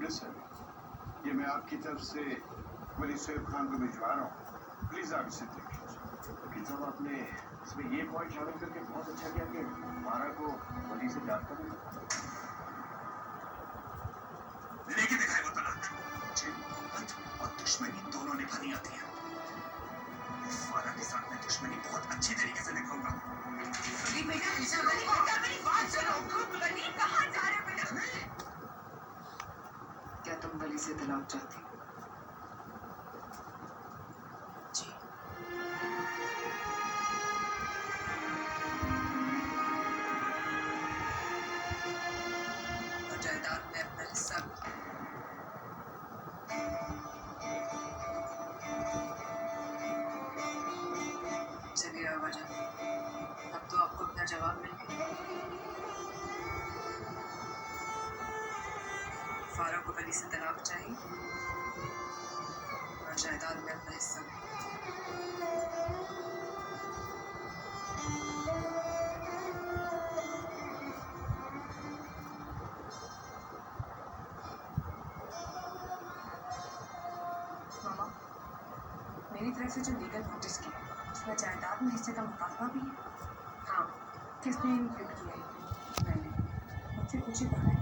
Notice है, ये मैं आपकी तरफ से वली सैयद खान को भिजवा रहा हूँ। प्लीज आप इसे देखिए। वकील साहब, आपने इसमें ये पॉइंट शामिल करके बहुत अच्छा किया कि मारा को वली से जात कर लेके दिखाए वो तलाक। मुझे मोहब्बत और दुश्मनी दोनों निभानी आती है। फारा के साथ मैं दुश्मनी बहुत अच्छी तरीके से निभाऊंगा। बेटा मेरी बात सुनो। बनी कहाँ जा रहे हो बेटा? क्या तुम वली से तलाक चाहती हो? जी। और जायदाद में अपना हिस्सा। चलिए आवाज़। अब तो आपको अपना जवाब मिल गया। फारा को वली से तलाक चाहिए और जायदाद में अपना हिस्सा। मामा, मेरी तरफ से जो लीगल नोटिस किया उसमें जायदाद में हिस्से का मुतालबा भी है। हाँ, किसने इंक्लूड किया है? मैंने। मुझसे पूछे कहा है।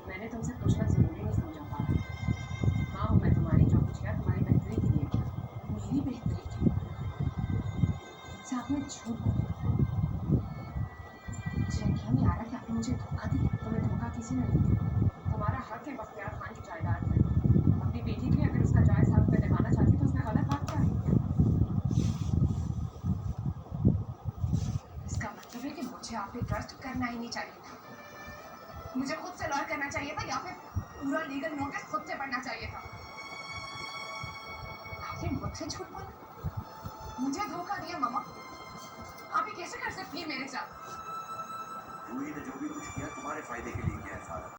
मैंने तुमसे पूछना जरूरी नहीं समझा पा रहा। हाँ, मैं तुम्हारी जो कुछ किया तुम्हारी बेहतरी के लिए किया। मेरी बेहतरी के लिए? मुझसे आपने झूठ बोला। मुझे यकीन नहीं आ रहा कि आपने मुझे धोखा दिया। तुम्हें धोखा किसी ने नहीं दिया। तुम्हारा हक है बख्तियार खान की जायदाद में। अपनी बेटी के लिए अगर उसका जायज हक में दिखाना चाहती तो उसमें गलत बात क्या है? इसका मतलब है कि मुझे आप पे ट्रस्ट करना ही नहीं चाहिए था। मुझे खुद से लॉयर करना चाहिए था या फिर पूरा लीगल नोटिस खुद से पढ़ना चाहिए था। आपने मुझसे झूठ बोला, मुझे धोखा दिया। मामा, आप ये कैसे कर सकती है मेरे साथ? रूही ने जो भी कुछ किया तुम्हारे फायदे के लिए किया है फारा।